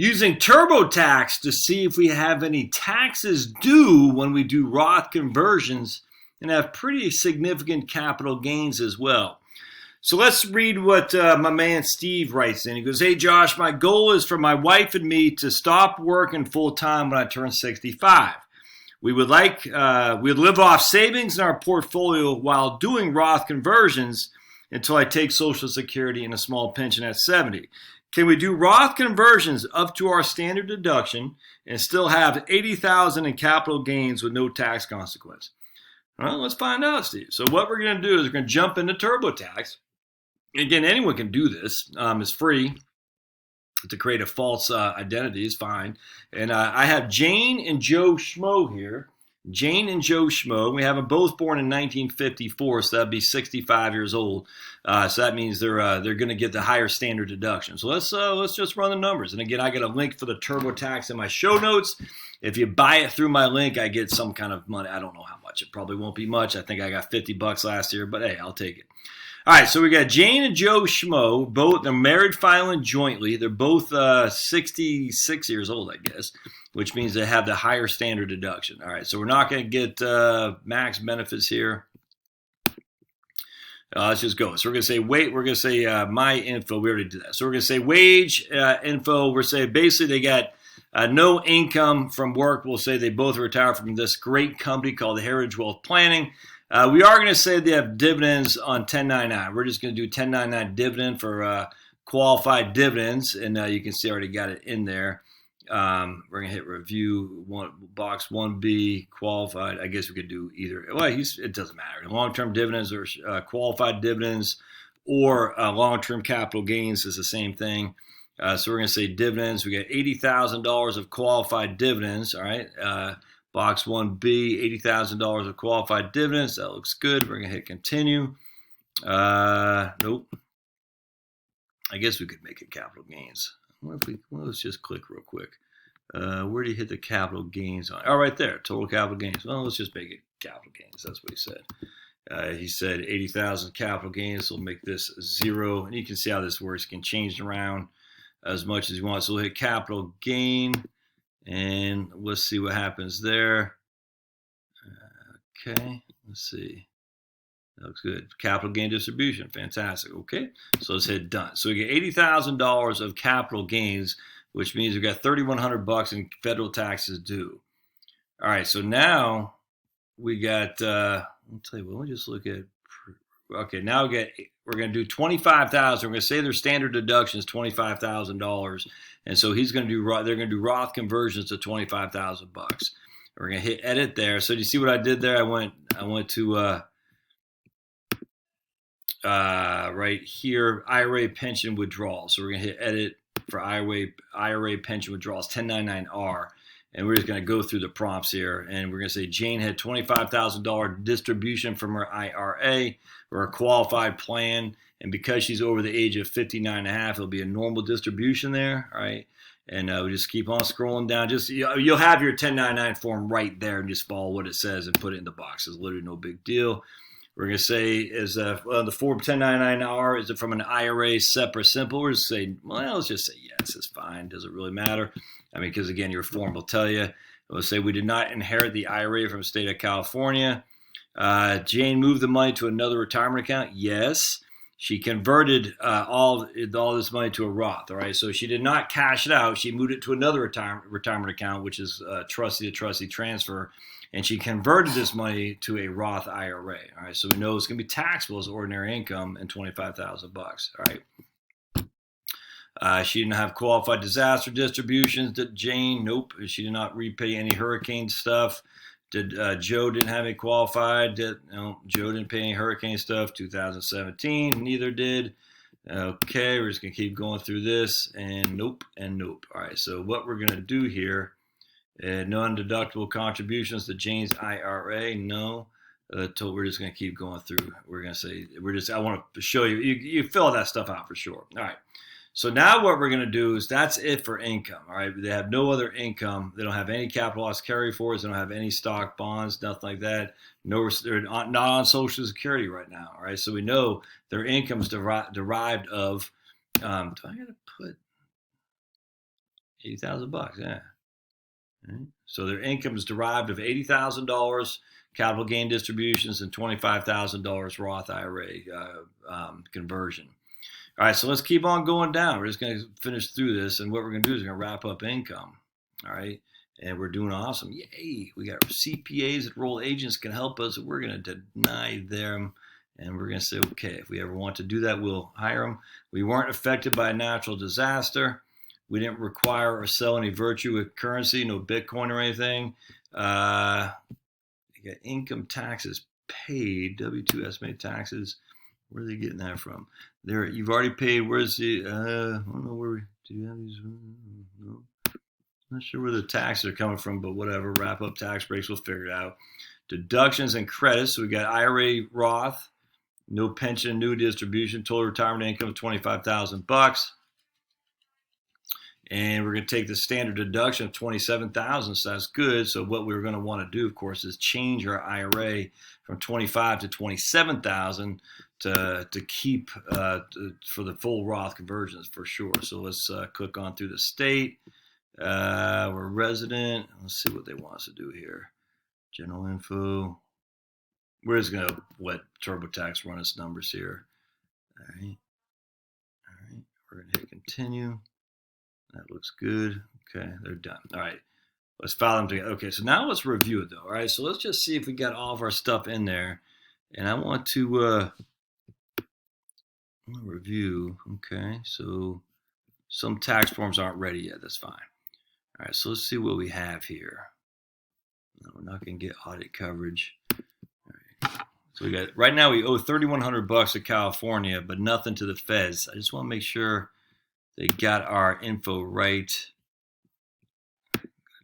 Using TurboTax to see if we have any taxes due when we do Roth conversions and have pretty significant capital gains as well. So let's read what my man Steve writes in. He goes, "Hey Josh, my goal is for my wife and me to stop working full time when I turn 65. We would we'd live off savings in our portfolio while doing Roth conversions until I take Social Security and a small pension at 70. Can we do Roth conversions up to our standard deduction and still have $80,000 in capital gains with no tax consequence?" Well, let's find out, Steve. So what we're going to do is we're going to jump into TurboTax. Again, anyone can do this. It's free. To create a false identity is fine. And I have Jane and Joe Schmo here. Jane and Joe Schmo. We have them both born in 1954, so that'd be 65 years old. So that means they're going to get the higher standard deduction. So let's just run the numbers. And again, I got a link for the TurboTax in my show notes. If you buy it through my link, I get some kind of money. I don't know how much. It probably won't be much. I think I got $50 last year, but hey, I'll take it. All right, so we got Jane and Joe Schmo. Both they're married filing jointly. They're both 66 years old, I guess, which means they have the higher standard deduction. All right, so we're not going to get max benefits here. Let's just go. So we're going to say wait. We're going to say my info. We already did that. So we're going to say wage info. We're saying basically they got no income from work. We'll say they both retired from this great company called the Heritage Wealth Planning. We are going to say they have dividends on 1099. We're just going to do 1099 dividend for qualified dividends, and you can see I already got it in there. We're going to hit review box 1B qualified. I guess we could do either. Well, it doesn't matter. Long-term dividends or qualified dividends or long-term capital gains is the same thing. So we're going to say dividends. We got $80,000 of qualified dividends. All right. Box 1B, $80,000 of qualified dividends. That looks good. We're going to hit continue. Nope. I guess we could make it capital gains. Let's just click real quick. Where do you hit the capital gains on? Oh, right there. Total capital gains. Well, let's just make it capital gains. That's what he said. He said 80,000 capital gains. So we'll make this 0. And you can see how this works. You can change it around as much as you want. So we'll hit capital gain. And let's see what happens there. Okay, let's see. That looks good. Capital gain distribution, fantastic. Okay, so let's hit done. So we get $80,000 of capital gains, which means we got $3,100 in federal taxes due. All right, so now we got. I'll tell you what. Let me just look at. Okay, now we're going to do $25,000. We're going to say their standard deduction is $25,000, and so they're going to do Roth conversions to $25,000. We're going to hit edit there. So do you see what I did there? I went to right here, IRA pension withdrawals. So we're going to hit edit for IRA pension withdrawals, 1099R. And we're just going to go through the prompts here. And we're going to say Jane had $25,000 distribution from her IRA or a qualified plan. And because she's over the age of 59 and a half, it'll be a normal distribution there. All right. And we just keep on scrolling down. Just you'll have your 1099 form right there and just follow what it says and put it in the box. It's literally no big deal. We're going to say the form 1099R, is it from an IRA separate simple? We're just saying, well, let's just say yes, it's fine. Doesn't really matter. I mean, because again, your form will tell you. We'll say we did not inherit the IRA from the state of California. Jane moved the money to another retirement account. Yes. She converted all this money to a Roth. All right. So she did not cash it out. She moved it to another retirement account, which is trustee to trustee transfer. And she converted this money to a Roth IRA. All right. So we know it's going to be taxable as ordinary income and $25,000. All right. She didn't have qualified disaster distributions. Did Jane? Nope. She did not repay any hurricane stuff. Did Joe didn't have any qualified? No, Joe didn't pay any hurricane stuff. 2017, neither did. Okay, we're just gonna keep going through this, and nope, and nope. All right. So what we're gonna do here? Non-deductible contributions to Jane's IRA. No. We're just gonna keep going through. We're gonna say I want to show you. You fill that stuff out for sure. All right. So now what we're going to do is that's it for income. All right. They have no other income. They don't have any capital loss carry forwards. They don't have any stock bonds, nothing like that. No, they're not on Social Security right now. All right. So we know their income is derived of, do I got to put, $80,000, yeah. Right. So their income is derived of $80,000 capital gain distributions and $25,000 Roth IRA conversion. All right, so let's keep on going down. We're just going to finish through this, and what we're going to do is we're going to wrap up income. All right, and we're doing awesome. Yay! We got CPAs that roll agents can help us. We're going to deny them, and we're going to say, okay, if we ever want to do that, we'll hire them. We weren't affected by a natural disaster. We didn't require or sell any virtual currency, no Bitcoin or anything. You got income taxes paid, W-2 estimated taxes. Where are they getting that from? There, you've already paid. Where's the? I don't know where we do you have these. No, not sure where the taxes are coming from, but whatever. Wrap up tax breaks, we'll figure it out. Deductions and credits. So we got IRA, Roth, no pension, new distribution, total retirement income of $25,000. And we're going to take the standard deduction of $27,000, so that's good. So what we're going to want to do, of course, is change our IRA from $25,000 to $27,000 to keep for the full Roth conversions for sure. So let's click on through the state. We're resident. Let's see what they want us to do here. General info. We're just going to let TurboTax run its numbers here. All right. We're going to hit continue. That looks good. Okay, they're done. All right, let's file them together. Okay, so now let's review it though. All right, so let's just see if we got all of our stuff in there. And I want to review. Okay, so some tax forms aren't ready yet. That's fine. All right, so let's see what we have here. No, we're not going to get audit coverage. All right. So we got right now we owe $3,100 to California, but nothing to the feds. I just want to make sure they got our info right.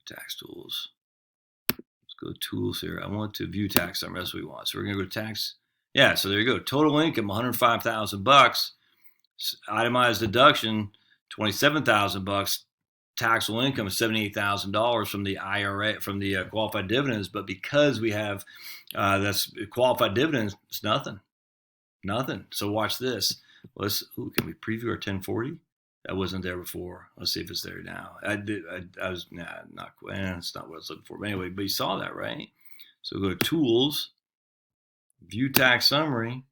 Tax tools. Let's go to tools here. I want to view tax summary. That's what we want. So we're going to go to tax. Yeah, so there you go. Total income, $105,000. Itemized deduction, $27,000. Taxable income, $78,000 from the IRA, from the qualified dividends. But because we have that's qualified dividends, it's nothing. So watch this. Can we preview our 1040? That wasn't there before. Let's see if it's there now. I was not quite. It's not what I was looking for. But anyway, but you saw that, right? So go to Tools, View Tax Summary.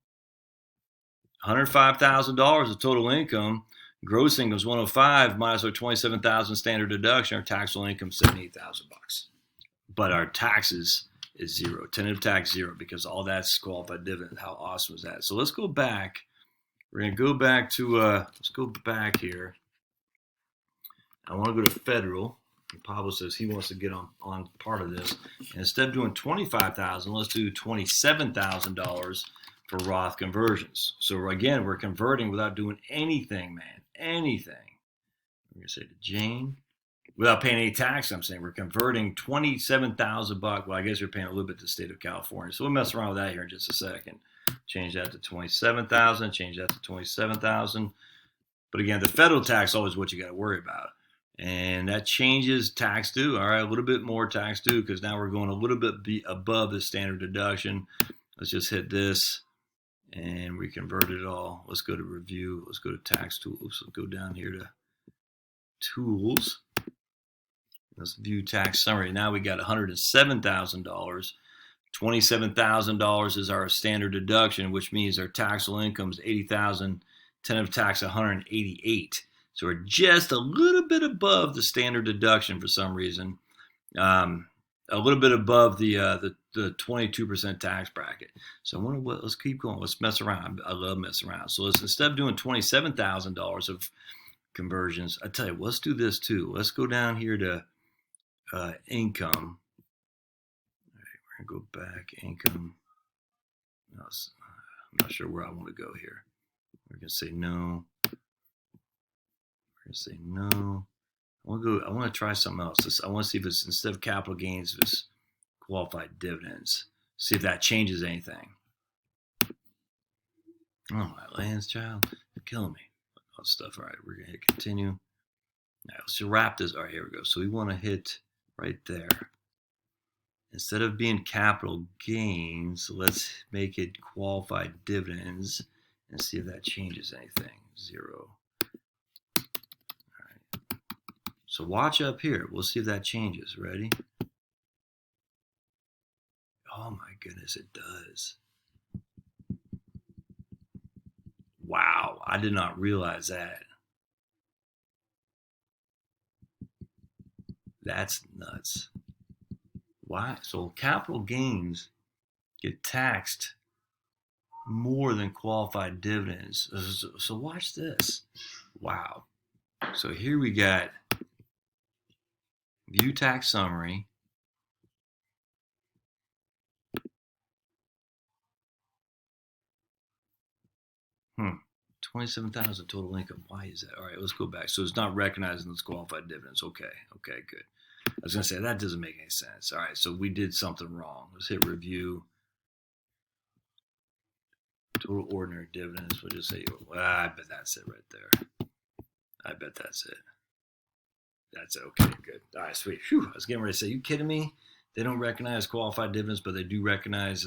$105,000 of total income. Gross income is 105 minus our 27,000 standard deduction. Our taxable income is 78,000 bucks. But our taxes is zero. Tentative tax zero because all that's qualified dividend. How awesome is that? So let's go back. We're going to go back to, let's go back here. I want to go to federal. And Pablo says he wants to get on part of this. And instead of doing $25,000, let's do $27,000 for Roth conversions. So again, we're converting without doing anything, man. Anything. I'm going to say to Jane. Without paying any tax, I'm saying we're converting $27,000. Well, I guess you're paying a little bit to the state of California. So we'll mess around with that here in just a second. Change that to $27,000. Change that to $27,000. But again, the federal tax is always what you got to worry about. And that changes tax due. All right, a little bit more tax due because now we're going a little bit above the standard deduction. Let's just hit this and we converted it all. Let's go to review. Let's go to tax tools. Let's go down here to tools. Let's view tax summary. Now we got $107,000. $27,000 is our standard deduction, which means our taxable income is $80,000. Tentative tax $188,000. So we're just a little bit above the standard deduction for some reason. A little bit above the 22% tax bracket. So let's keep going. Let's mess around. I love messing around. So let's, instead of doing $27,000 of conversions, I tell you, let's do this too. Let's go down here to income. All right, we're gonna go back income. No, I'm not sure where I want to go here. We're gonna say no. We're gonna say no. I want to try something else. I want to see if it's instead of capital gains, if it's qualified dividends. See if that changes anything. Oh my lands, child, you're killing me. All stuff. All right, we're gonna hit continue. All right, let's wrap this. All right, here we go. So we want to hit right there. Instead of being capital gains, let's make it qualified dividends and see if that changes anything. 0. So watch up here. We'll see if that changes. Ready? Oh my goodness, it does. Wow, I did not realize that. That's nuts. Why? So capital gains get taxed more than qualified dividends. So watch this. Wow. So here we got view tax summary. Hmm. 27,000 total income. Why is that? All right, let's go back. So it's not recognizing those qualified dividends. Okay, good. I was going to say, that doesn't make any sense. All right, so we did something wrong. Let's hit review. Total ordinary dividends. We'll just say, well, I bet that's it right there. I bet that's it. That's it. Okay, good. All right, sweet. Whew, I was getting ready to say, you kidding me? They don't recognize qualified dividends, but they do recognize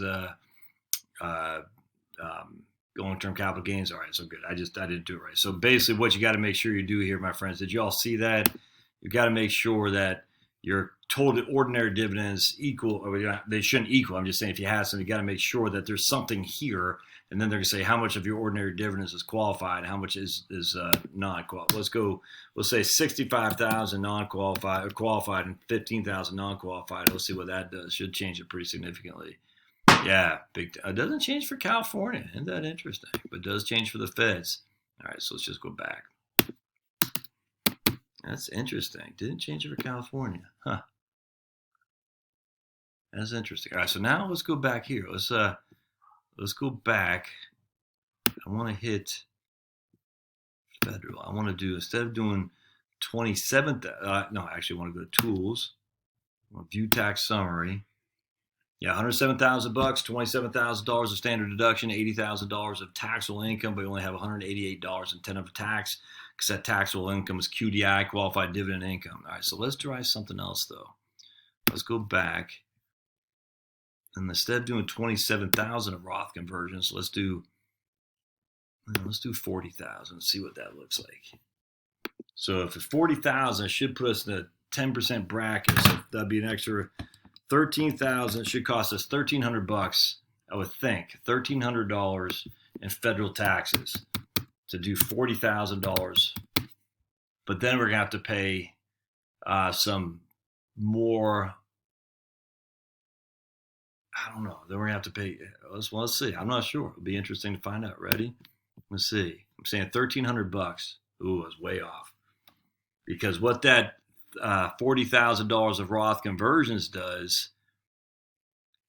long-term capital gains. All right, so good. I didn't do it right. So basically what you got to make sure you do here, my friends, did you all see that? You got to make sure that your total ordinary dividends equal, or they shouldn't equal. I'm just saying if you have some, you got to make sure that there's something here, and then they're going to say how much of your ordinary dividends is qualified, and how much is non-qualified. Let's go. We'll say 65,000 non-qualified, or qualified, and 15,000 non-qualified. Let's see what that does. Should change it pretty significantly. Yeah, big. It doesn't change for California. Isn't that interesting? But it does change for the feds. All right, so let's just go back. That's interesting. Didn't change it for California. Huh. That's interesting. All right, so now let's go back here. Let's go back. I want to hit federal. I want to do, instead of doing 27th, no, I actually want to go to tools. I want to view tax summary. Yeah, $107,000, $27,000 of standard deduction, $80,000 of taxable income, but you only have $188.10 of tax because that taxable income is QDI, qualified dividend income. All right, so let's try something else though. Let's go back, and instead of doing 27,000 of Roth conversions, let's do 40,000. See what that looks like. So if it's 40,000, it should put us in a 10% bracket. So that'd be an extra 13,000. It should cost us $1,300. I would think $1,300 in federal taxes to do $40,000. But then we're gonna have to pay some more. I don't know. Then we're gonna have to pay. Let's see. I'm not sure. It'll be interesting to find out. Ready? Let's see. I'm saying $1,300. Ooh, I was way off. Because what that $40,000 of Roth conversions does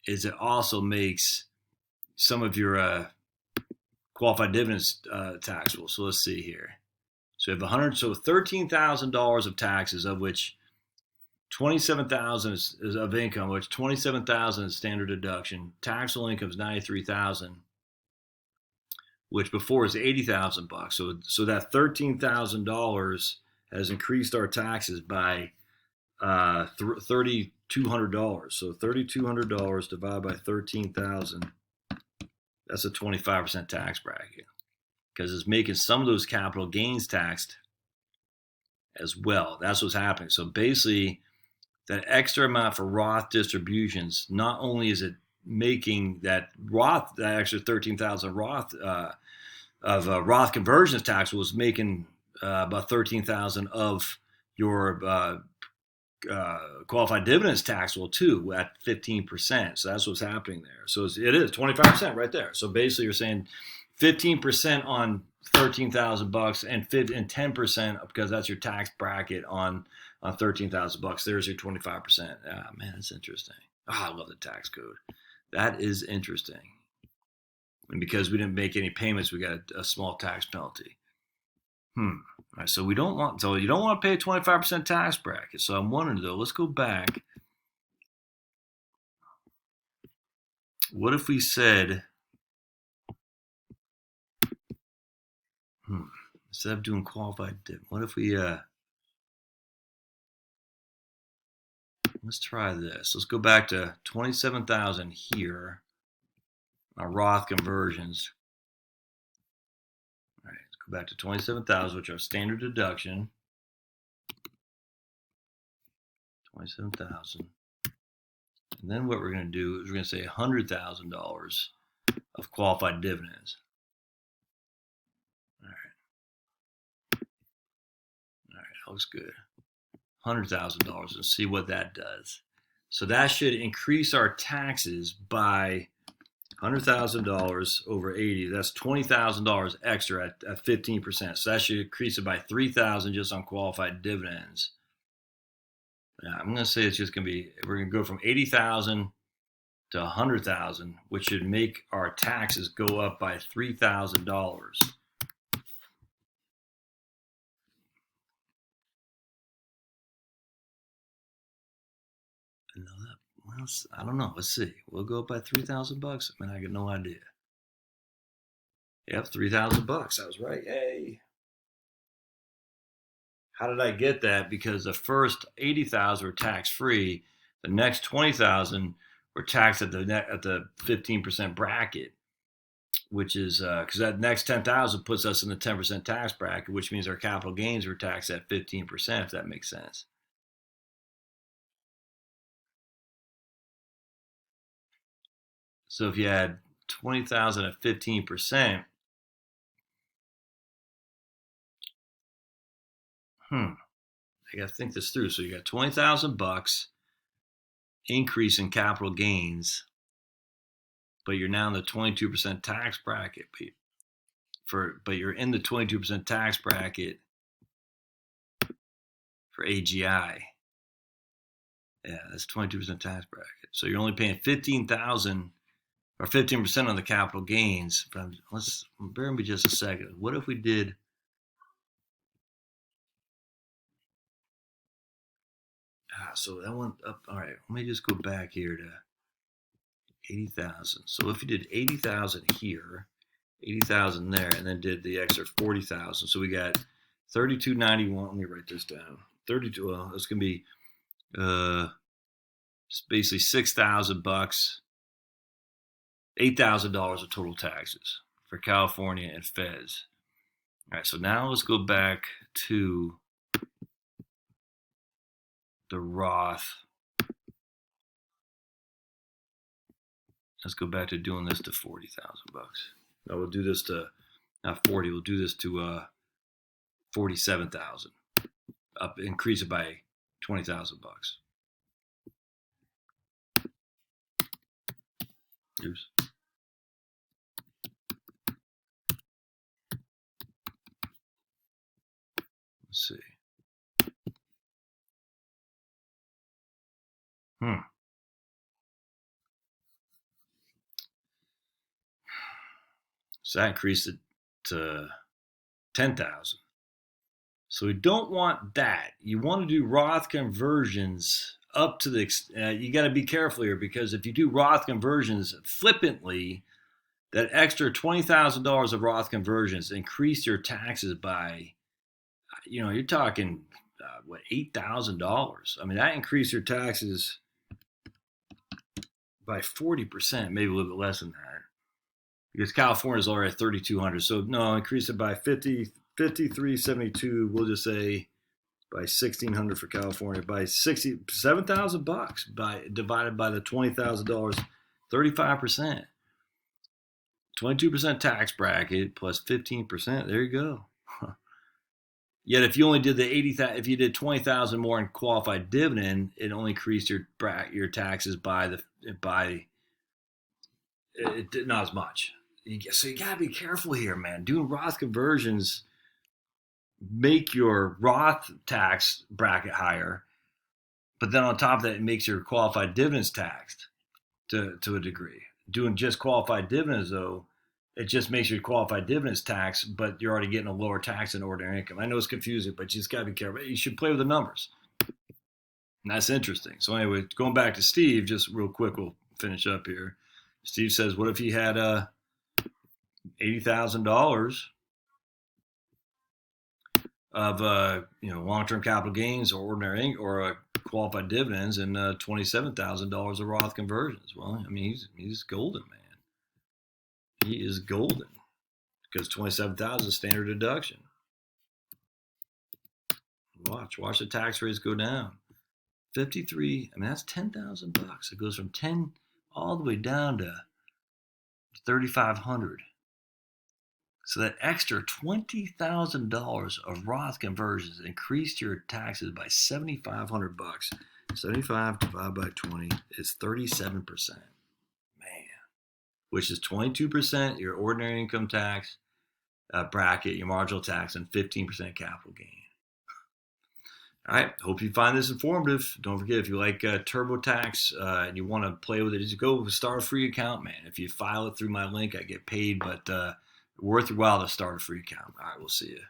is it also makes some of your qualified dividends taxable. So let's see here. So you have $13,000 of taxes, of which 27,000 is of income, which 27,000 is standard deduction. Taxable income is 93,000, which before is 80,000 bucks. So that $13,000 has increased our taxes by $3,200. So $3,200 divided by 13,000. That's a 25% tax bracket because it's making some of those capital gains taxed as well. That's what's happening. So basically, that extra amount for Roth distributions, not only is it making that extra 13,000 Roth of Roth conversions tax was making about 13,000 of your qualified dividends taxable too at 15%. So that's what's happening there. So it is 25% right there. So basically, you're saying 15% on 13,000 bucks and 10% because that's your tax bracket on 13,000 bucks. There's your 25%. Ah, man, that's interesting. I love the tax code. That is interesting. And because we didn't make any payments, we got a small tax penalty. All right, so you don't want to pay a 25% tax bracket. So I'm wondering though, let's go back. What if we said, instead of doing qualified div, what if we let's try this. Let's go back to 27,000 here. Our Roth conversions. All right, let's go back to 27,000, which are standard deduction. 27,000. And then what we're going to do is we're going to say $100,000 of qualified dividends. All right, that looks good. $100,000 and see what that does. So that should increase our taxes by $100,000 over 80. That's $20,000 extra at 15%. So that should increase it by $3,000 just on qualified dividends. I'm going to say it's just going to be, we're going to go from 80,000 to 100,000, which should make our taxes go up by $3,000. Well, I don't know. Let's see. We'll go up by $3,000. I mean, I got no idea. Yep, $3,000. I was right. Yay! How did I get that? Because the first 80,000 were tax free. The next 20,000 were taxed at the 15% bracket, which is because that next 10,000 puts us in the 10% tax bracket, which means our capital gains were taxed at 15%. If that makes sense. So if you had 20,000 at 15%, I got to think this through. So you got $20,000 increase in capital gains, but you're now in the 22% tax bracket. But you're in the 22% tax bracket for AGI. Yeah, that's 22% tax bracket. So you're only paying $15,000 or 15% on the capital gains. But bear with me just a second. What if we did? So that went up. All right, let me just go back here to 80,000. So if you did 80,000 here, 80,000 there, and then did the extra 40,000, so we got 3291. Let me write this down. 32. Well, it's gonna be it's basically $6,000, $8,000 of total taxes for California and Feds. All right, so now let's go back to the Roth. Let's go back to doing this to $40,000. No, we'll do this to not 40. We'll do this to 47,000. Up, increase it by $20,000. Oops. Let's see. So that increased it to 10,000. So we don't want that. You want to do Roth conversions up to the, you got to be careful here, because if you do Roth conversions flippantly, that extra $20,000 of Roth conversions increase your taxes by, you're talking, what, $8,000. I mean, that increased your taxes by 40%, maybe a little bit less than that. Because California is already at 3,200. So no, increase it by 5372. We'll just say by 1,600 for California, by $7,000 divided by the $20,000, 35%. 22% tax bracket plus 15%. There you go. Yet if you only did the 80,000, if you did 20,000 more in qualified dividend, it only increased your taxes by not as much. So you gotta be careful here, man. Doing Roth conversions make your Roth tax bracket higher, but then on top of that, it makes your qualified dividends taxed to a degree. Doing just qualified dividends, though, it just makes your qualified dividends taxed, but you're already getting a lower tax than ordinary income. I know it's confusing, but you just gotta be careful. You should play with the numbers. And that's interesting. So anyway, going back to Steve, just real quick, we'll finish up here. Steve says, what if he had $80,000 of long-term capital gains or ordinary or qualified dividends and $27,000 of Roth conversions? Well, I mean, he's golden, man. He is golden because $27,000 is standard deduction. Watch the tax rates go down. 53. I mean, that's $10,000. It goes from 10 all the way down to 3,500. So that extra $20,000 of Roth conversions increased your taxes by $7,500. 75 divided by 20 is 37%. Man, which is 22% your ordinary income tax bracket, your marginal tax, and 15% capital gain. All right, hope you find this informative. Don't forget, if you like TurboTax and you want to play with it, just go start a free account, man. If you file it through my link, I get paid, but worth your while to start a free account. All right, we'll see you.